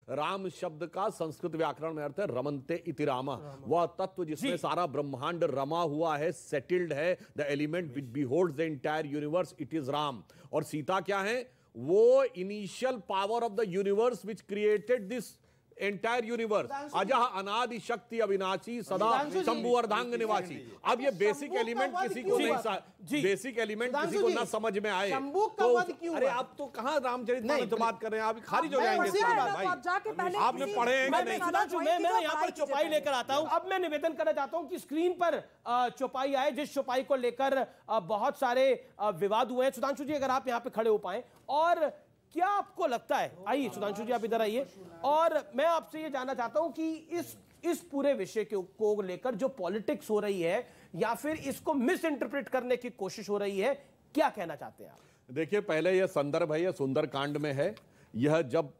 राम शब्द का संस्कृत व्याकरण में अर्थ है रमन्ते इति रामा, वह तत्व जिसमें सारा ब्रह्मांड रमा हुआ है, सेटल्ड है, the element which beholds the entire universe, it is Ram. और सीता क्या है? वो initial power of the universe which created this entire universe, अजह अनादि शक्ति अविनाशी सदा शंभु अर्धांग निवासी। अब ये बेसिक एलिमेंट किसी को नहीं, बेसिक एलिमेंट किसी को ना समझ में आए तो अरे आप तो कहां रामचरितमानस बात कर रहे हैं, आप खारिज हो जाएंगे भाई। आपने पढ़े हैं कि नहीं? मैं यहाँ पर चौपाई लेकर आता हूं। अब मैं निवेदन करना चाहता हूं कि स्क्रीन पर चौपाई आए, जिस चौपाई को लेकर बहुत सारे विवाद हुए हैं। सुधांशु जी अगर आप यहाँ पे खड़े हो पाए, और क्या आपको लगता है, आइए सुधांशु जी आप इधर आइए, और मैं आपसे ये जानना चाहता हूं कि इस पूरे विषय को लेकर जो पॉलिटिक्स हो रही है या फिर इसको मिस इंटरप्रेट करने की कोशिश हो रही है, क्या कहना चाहते हैं आप? देखिए, पहले यह संदर्भ है, यह सुंदरकांड में है। यह जब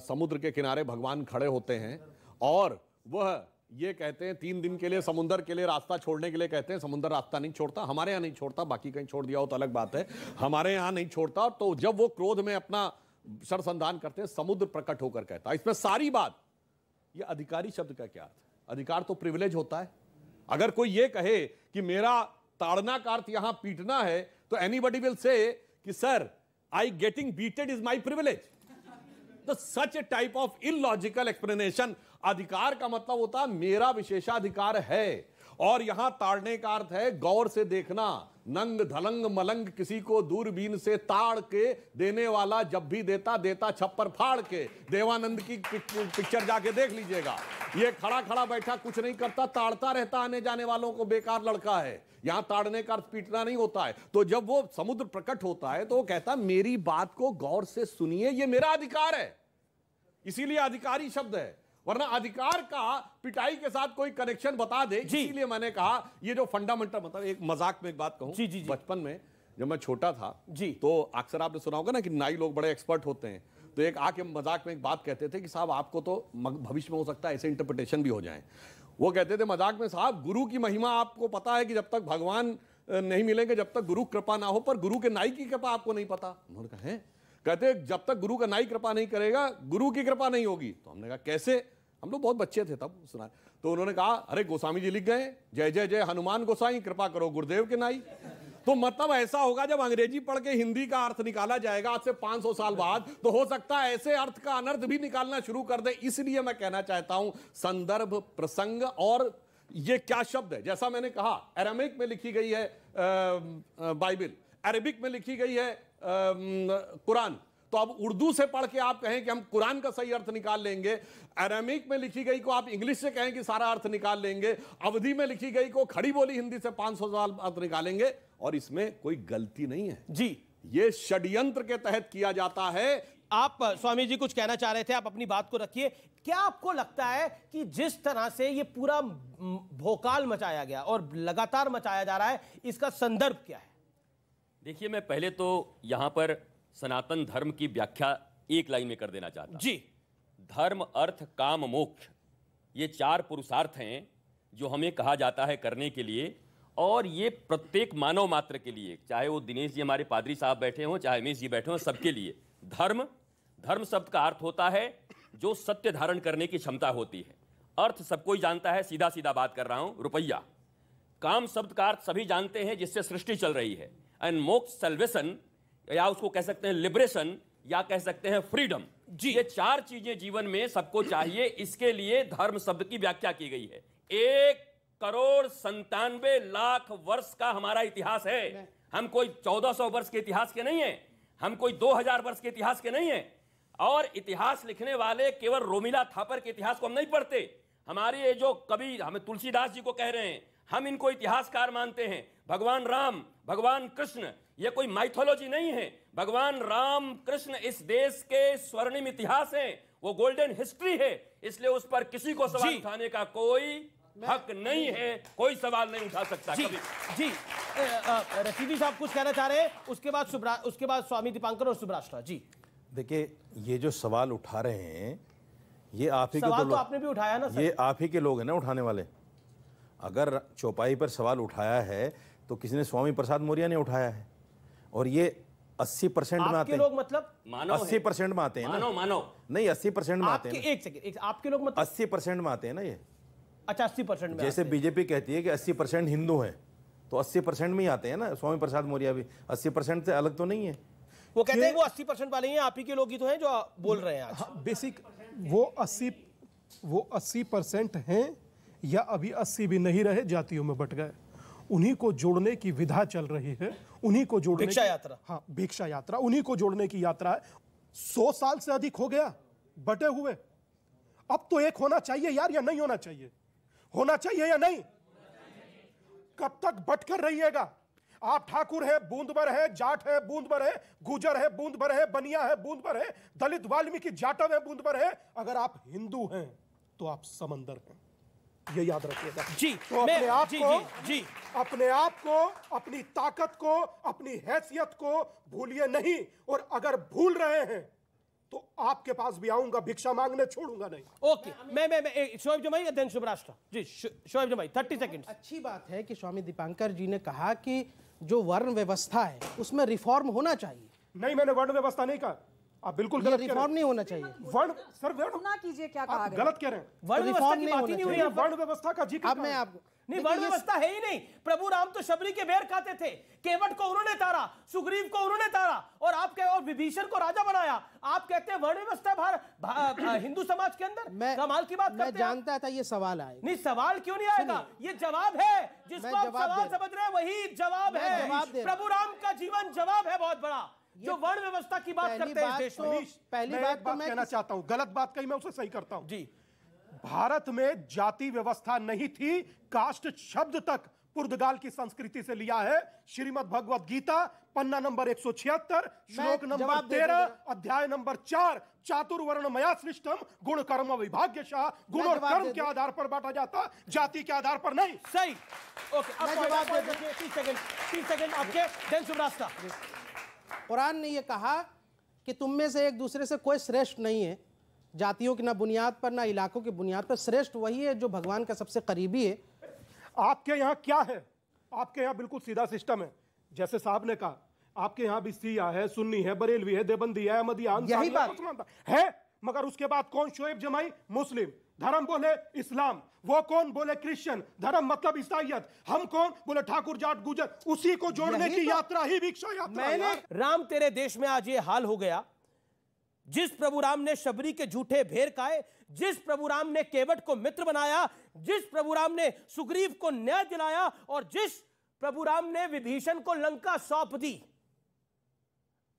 समुद्र के किनारे भगवान खड़े होते हैं और वह ये कहते हैं 3 दिन के लिए समुद्र के लिए रास्ता छोड़ने के लिए कहते हैं। समुद्र रास्ता नहीं छोड़ता, हमारे यहां नहीं छोड़ता, बाकी कहीं छोड़ दिया हो तो अलग बात है, हमारे यहां नहीं छोड़ता। तो जब वो क्रोध में अपना शरसंधान करते हैं, समुद्र प्रकट होकर कहता है। इसमें सारी बात, ये अधिकारी शब्द का क्या अर्थ? अधिकार तो प्रिविलेज होता है। अगर कोई ये कहे कि मेरा ताड़ना का अर्थ यहां पीटना है, तो एनीबडी विल से कि sir I getting beated is my privilege. तो such a type of illogical explanation. अधिकार का मतलब होता है मेरा विशेषाधिकार है, और यहां ताड़ने का अर्थ है गौर से देखना। नंग धलंग मलंग किसी को दूरबीन से ताड़ के देने वाला जब भी देता देता छप्पर फाड़ के। देवानंद की पिक्चर जाके देख लीजिएगा। ये खड़ा खड़ा बैठा कुछ नहीं करता, ताड़ता रहता आने जाने वालों को, बेकार लड़का है। यहां ताड़ने का अर्थ पीटना नहीं होता है। तो जब वो समुद्र प्रकट होता है तो वो कहता मेरी बात को गौर से सुनिए, ये मेरा अधिकार है, इसीलिए अधिकारी शब्द है। वरना अधिकार का पिटाई के साथ कोई कनेक्शन बता दे, इसीलिए मैंने कहा ये जो फंडामेंटल, मतलब एक मजाक में एक बात कहूं, बचपन में जब मैं छोटा था तो अक्सर आपने सुना होगा ना कि नाई लोग बड़े एक्सपर्ट होते हैं, तो एक आके मजाक में एक बात कहते थे कि साहब आपको तो भविष्य में हो सकता है ऐसे इंटरप्रिटेशन भी हो जाए। वो कहते थे मजाक में, साहब गुरु की महिमा आपको पता है कि जब तक भगवान नहीं मिलेंगे, जब तक गुरु कृपा ना हो, पर गुरु के नाई की कृपा आपको नहीं पता। उन्होंने कहा है, कहते जब तक गुरु का नाई कृपा नहीं करेगा गुरु की कृपा नहीं होगी। तो हमने कहा कैसे? हम लोग बहुत बच्चे थे तब सुना। तो उन्होंने कहा अरे गोस्वामी जी लिख गए, जय जय जय हनुमान गोसाई कृपा करो गुरुदेव के नाई। तो मतलब ऐसा होगा जब अंग्रेजी पढ़ के हिंदी का अर्थ निकाला जाएगा आज से 500 साल बाद, तो हो सकता है ऐसे अर्थ का अनर्थ भी निकालना शुरू कर दे। इसलिए मैं कहना चाहता हूं संदर्भ, प्रसंग, और ये क्या शब्द है। जैसा मैंने कहा अरामिक में लिखी गई है बाइबल, अरबिक में लिखी गई है कुरान। तो अब उर्दू से पढ़ के आप कहें कि हम कुरान का सही अर्थ निकाल लेंगे, अरामिक में लिखी गई को आप इंग्लिश से कहें कि सारा अर्थ निकाल लेंगे, अवधी में लिखी गई को खड़ी बोली हिंदी से 500 साल अर्थ निकालेंगे, और इसमें कोई गलती नहीं है जी। ये षड्यंत्र के तहत किया जाता है। आप स्वामी जी कुछ कहना चाह रहे थे, आप अपनी बात को रखिए। क्या आपको लगता है कि जिस तरह से ये पूरा भोकाल मचाया गया और लगातार मचाया जा रहा है, इसका संदर्भ क्या है? देखिए, मैं पहले तो यहां पर सनातन धर्म की व्याख्या एक लाइन में कर देना चाहता हूं जी। धर्म, अर्थ, काम, मोक्ष, ये 4 पुरुषार्थ हैं जो हमें कहा जाता है करने के लिए, और ये प्रत्येक मानव मात्र के लिए, चाहे वो दिनेश जी हमारे पादरी साहब बैठे हों, चाहे रमेश जी बैठे हों, सबके लिए। धर्म शब्द का अर्थ होता है जो सत्य धारण करने की क्षमता होती है। अर्थ सबको ही जानता है, सीधा सीधा बात कर रहा हूं, रुपया। काम शब्द का अर्थ सभी जानते हैं, जिससे सृष्टि चल रही है। एंड मोक्ष, सल्वेशन, या उसको कह सकते हैं लिबरेशन, या कह सकते हैं फ्रीडम जी। ये 4 चीजें जीवन में सबको चाहिए, इसके लिए धर्म शब्द की व्याख्या की गई है। 1,97,00,000 वर्ष का हमारा इतिहास है। हम कोई 1400 वर्ष के इतिहास के नहीं है, हम कोई 2000 वर्ष के इतिहास के नहीं है। और इतिहास लिखने वाले केवल रोमिला थापर के इतिहास को हम नहीं पढ़ते। हमारे ये जो कवि हमें तुलसीदास जी को कह रहे हैं, हम इनको इतिहासकार मानते हैं। भगवान राम, भगवान कृष्ण, ये कोई माइथोलॉजी नहीं है। भगवान राम कृष्ण इस देश के स्वर्णिम इतिहास हैं, वो गोल्डन हिस्ट्री है। इसलिए उस पर किसी को सवाल उठाने का कोई हक नहीं है, कोई सवाल नहीं उठा सकता जी। जी रशीदी साहब कुछ कहना चाह रहे हैं, उसके बाद स्वामी दीपांकर और सुब्राष्ट्रा जी। देखिए, ये जो सवाल उठा रहे हैं ये आप ही के सवाल तो आपने भी उठाया ना सर। ये आप ही के लोग हैं ना उठाने वाले। अगर चौपाई पर सवाल उठाया है तो किसी ने स्वामी प्रसाद मौर्य ने उठाया है, और ये 80% में आते आपके हैं। लोग मतलब मानव 80% में आते हैं ना। मानव नहीं, 80% में आते आपके, हैं ना। एक सेकंड, आपके लोग मतलब 80% में आते हैं ना ये। अच्छा 80% में जैसे आते हैं। बीजेपी कहती है कि 80% हिंदू हैं, तो 80% में ही आते हैं ना। स्वामी प्रसाद मौर्य भी 80% से अलग तो नहीं है। वो कहते हैं वो 80% वाले हैं, आप ही के लोग ही तो हैं जो बोल रहे हैं आज। हाँ, बेसिक वो 80% हैं या अभी 80 भी नहीं रहे, जातियों में बट गए। उन्हीं को जोड़ने की विधा चल रही है, उन्हीं को जोड़ने भिक्षा यात्रा। हाँ, भिक्षा यात्रा, उन्हीं को जोड़ने की यात्रा है। 100 साल से अधिक हो गया बटे हुए। अब तो एक होना चाहिए यार, या नहीं होना चाहिए? होना चाहिए या नहीं? कब तक बट कर रहिएगा? आप ठाकुर है, बूंद भर है, जाट है, बूंद भर है, गुजर है, बूंद भर है, बनिया है, बूंद भर है, दलित वाल्मीकि जाटव है, बूंद भर है। अगर आप हिंदू हैं तो आप समंदर हैं, ये याद रखिएगा। जी, तो अपने आप जी, को, जी, जी। अपने आप को, अपनी ताकत को, अपनी हैसियत को भूलिए नहीं। और अगर भूल रहे हैं तो आपके पास भी आऊंगा, भिक्षा मांगने छोड़ूंगा नहीं। ओके, मैं शोएब जमाई देन शुभराष्ट्र जी। शोएब जमाई 30 सेकंड। अच्छी बात है कि स्वामी दीपांकर जी ने कहा कि जो वर्ण व्यवस्था है उसमें रिफॉर्म होना चाहिए। नहीं, मैंने वर्ण व्यवस्था नहीं कहा। आप बिल्कुल ये गलत कह रहे रिफॉर्म हैं। नहीं होना चाहिए। वर्ण सर, वर्ण ना कीजिए, क्या कहा आप गया? गलत कह रहे हैं। वर्ण व्यवस्था रिफॉर्म की नहीं बात ही होना नहीं हुई चाहिए। यहाँ पर। वर्ण व्यवस्था का जिक्र अब कहाँ मैं है? आपको नहीं, वर्ण व्यवस्था है ही नहीं। प्रभु राम तो शबरी के बेर खाते थे, केवट को उन्होंने तारा, सुग्रीव को उन्होंने तारा, और और विभीषण को राजा बनाया। आप कहते हैं वर्ण व्यवस्था हिंदू समाज के अंदर? कमाल की बात करते हैं। मैं जानता था ये सवाल आएगा। नहीं, सवाल क्यों नहीं आएगा? ये जवाब है जिसको मैं आप जवाब सवाल दे रहा हूं। समझ रहे हैं, वही जवाब मैं है। जवाब दे रहा हूं। प्रभु राम का जीवन जवाब है बहुत बड़ा, जो वर्ण व्यवस्था की बात पहली करते हैं इस बात देश तो- में। पहली मैं बात एक तो बात मैं कहना चाहता हूं, गलत बात कही, मैं उसे सही करता हूं। जी, भारत में जाति व्यवस्था नहीं थी। कास्ट शब्द तक पुर्तगाल की संस्कृति से लिया है। श्रीमद् भगवत गीता पन्ना नंबर 176, श्लोक नंबर जवाब दे 13, दूंगा। अध्याय नंबर 4, चातुर्वर्ण मया सृष्टम गुण कर्म विभाग्यशः। गुण और जवाब कर्म दे के दूं। आधार पर बांटा जाता, जाति के आधार पर नहीं। सही। ओके, मैं जवाब दे दूं। 30 सेकंड आपके। देन शुभराष्ट्र। कुरान ने ये कहा कि तुम में से एक दूसरे से कोई श्रेष्ठ नहीं है, जातियों की ना बुनियाद पर ना इलाकों की बुनियाद पर। श्रेष्ठ वही है जो भगवान का सबसे करीबी है। आपके यहाँ क्या है? आपके यहाँ बिल्कुल सीधा सिस्टम है। जैसे साहब ने कहा, आपके यहाँ भी सिया है, सुन्नी है, बरेलवी है, देवबंदी है, अहमदिया, यही अंसारी बात है। मगर उसके बाद कौन? शोएब जमाई मुस्लिम, धर्म बोले इस्लाम। वो कौन? बोले क्रिश्चियन, धर्म मतलब ईसाइयत। हम कौन? बोले ठाकुर जाट गुजर। उसी को जोड़ने की यात्रा ही भिक्षा यात्रा है मैंने यार। राम तेरे देश में आज ये हाल हो गया। जिस प्रभु राम ने शबरी के झूठे भेर खाए, जिस प्रभु राम ने केवट को मित्र बनाया, जिस प्रभु राम ने सुग्रीव को न्याय दिलाया, और जिस प्रभु राम ने विभीषण को लंका सौंप दी,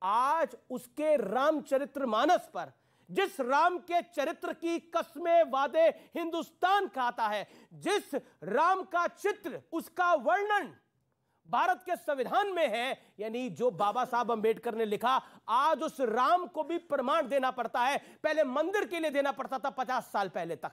आज उसके रामचरितमानस पर, जिस राम के चरित्र की कस्में वादे हिंदुस्तान खाता है, जिस राम का चित्र, उसका वर्णन भारत के संविधान में है, यानी जो बाबा साहब अंबेडकर ने लिखा, आज उस राम को भी प्रमाण देना पड़ता है। पहले मंदिर के लिए देना पड़ता था, 50 साल पहले तक,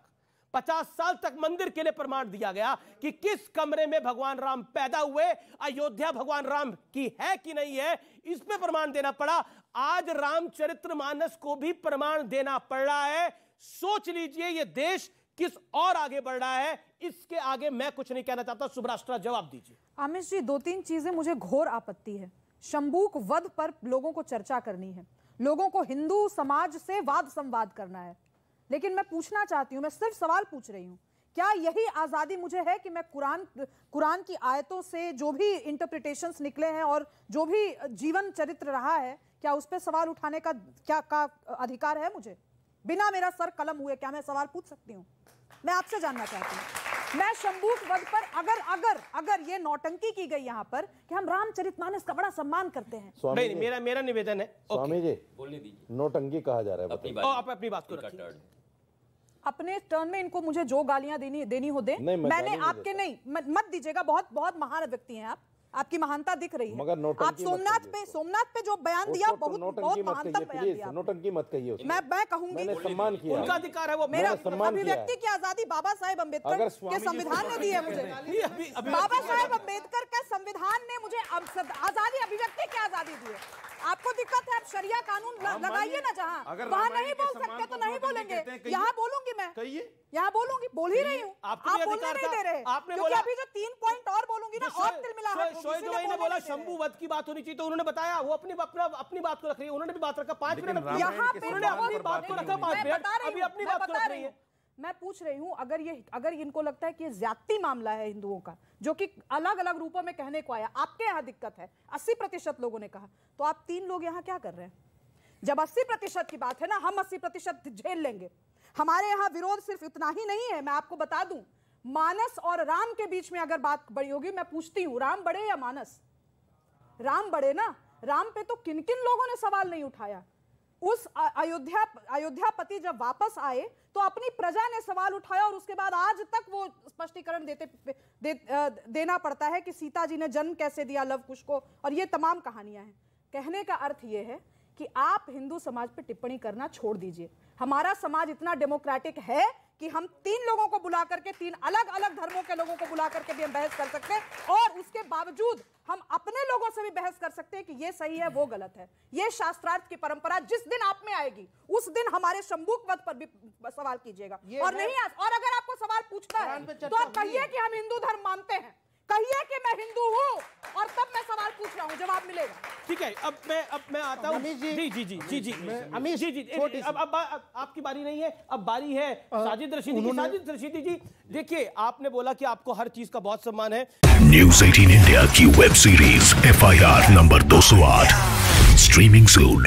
50 साल तक मंदिर के लिए प्रमाण दिया गया कि किस कमरे में भगवान राम पैदा हुए, अयोध्या भगवान राम की है कि नहीं है, इस पे प्रमाण देना पड़ा। आज रामचरितमानस को भी प्रमाण देना पड़ रहा है। सोच लीजिए ये देश किस और आगे बढ़ रहा है। इसके आगे मैं कुछ नहीं कहना चाहता। शुभराष्ट्र, जवाब दीजिए। आमिष जी, 2-3 चीजें मुझे घोर आपत्ति है। शंबूक वध पर लोगों को चर्चा करनी है, लोगों को हिंदू समाज से वाद संवाद करना है, लेकिन मैं पूछना चाहती हूं, मैं सिर्फ सवाल पूछ रही हूं, क्या यही आजादी मुझे है कि मैं कुरान की आयतों से जो भी इंटरप्रिटेशंस निकले हैं और जो भी जीवन चरित्र रहा है, क्या उस पर सवाल उठाने का क्या अधिकार है मुझे? बिना मेरा सर कलम हुए क्या मैं सवाल पूछ सकती हूँ? मैं आपसे जानना चाहती हूँ। मैं शंबूक वध पर अगर ये नौटंकी की गई यहाँ पर कि हम रामचरितमानस का बड़ा सम्मान करते हैं। नहीं, मेरा निवेदन है। स्वामी जी, बोलने दीजिए, नोटंकी कहा जा रहा है। अपनी बताइए। बात, आप अपनी बात को इनका रखिए। टर्न। अपने टर्न में इनको मुझे जो गालियां देनी हो दे। नहीं, मैं मैंने गाली नहीं आपके नहीं मत दीजिएगा। बहुत महान व्यक्ति हैं आप, आपकी महानता दिख रही है। मगर नौटंकी आप मत सोमनाथ पे जो बयान दिया, बहुत नोटंकी मत महानतम कहिए, बयान प्लीज दिया। नोटंकी मत कहिए उसको। मैं कहूंगी, मैंने सम्मान किया। उनका अधिकार है वो। मेरा मैंने सम्मान किया है। अभिव्यक्ति की आजादी बाबा साहेब अम्बेडकर अगर के स्वामी जी संविधान ने दी है मुझे। बाबा साहेब अम्बेडकर के संविधान ने मुझे आजादी, अभिव्यक्ति की आजादी दी है। आपको दिक्कत है, आप शरिया कानून लगाइए ना जहाँ, वहाँ नहीं बोल सकते तो नहीं बोलेंगे, यहाँ बोलूंगी मैं। यहाँ बोलूंगी, बोल ही रही हूँ, आपको आप भी बोलने अधिकार नहीं था। दे रहे। आपने क्योंकि बोला अभी जो 3 पॉइंट और बोलूंगी ना, और तिलमिलाहट होगी, शोएब इसलिए भाई ने बोलने बोला नहीं दे रहे। शंभू वध की बात होनी चाहिए, तो उन्होंने बताया वो अपनी बात को रख रही है, उन्होंने भी बात रखा 5 लेकिन मिनट, रामायण यहाँ के पे उन्होंने सिद्धांत अपनी पर बात को नहीं रखा होनी 5 है। मिनट, अभी अपनी बात को रख रही है। मैं पूछ रही हूँ, अगर इनको लगता है कि ये ज्यादती मामला है हिंदुओं का, जो कि अलग अलग रूपों में कहने को आया, आपके यहाँ दिक्कत है, 80% लोगों ने कहा, तो आप 3 लोग यहाँ क्या कर रहे हैं? जब 80% की बात है ना, हम 80% झेल लेंगे। हमारे यहाँ विरोध सिर्फ इतना ही नहीं है, मैं आपको बता दूं, मानस और राम के बीच में अगर बात बड़ी होगी, मैं पूछती हूं, राम बड़े या मानस? राम बड़े ना। राम पे तो किन किन लोगों ने सवाल नहीं उठाया। उस अयोध्यापति जब वापस आए तो अपनी प्रजा ने सवाल उठाया, और उसके बाद आज तक वो स्पष्टीकरण देना पड़ता है कि सीता जी ने जन्म कैसे दिया लव कुश को, और ये तमाम कहानियां हैं। कहने का अर्थ ये है कि आप हिंदू समाज पे टिप्पणी करना छोड़ दीजिए। हमारा समाज इतना डेमोक्रेटिक है कि हम 3 लोगों को बुला करके, 3 अलग अलग धर्मों के लोगों को बुला करके भी हम बहस कर सकते हैं, और उसके बावजूद हम अपने लोगों से भी बहस कर सकते हैं कि ये सही है, वो गलत है। ये शास्त्रार्थ की परंपरा जिस दिन आप में आएगी, उस दिन हमारे शंभूक वध पर भी सवाल कीजिएगा, और नहीं और अगर आपको सवाल पूछना है तो आप कहिए कि हम हिंदू धर्म मानते हैं, कहिए कि मैं हिंदू हूं, और तब मैं सवाल पूछ रहा हूं, जवाब मिलेगा। ठीक है, अब मैं आता हूं। जी अमीश जी, अब आपकी बारी नहीं है, अब बारी है साजिद रशीदी की। साजिद रशीदी जी, देखिए, आपने बोला कि आपको हर चीज का बहुत सम्मान है। न्यूज़ 18 इंडिया की web series FIR number 208 streaming सून।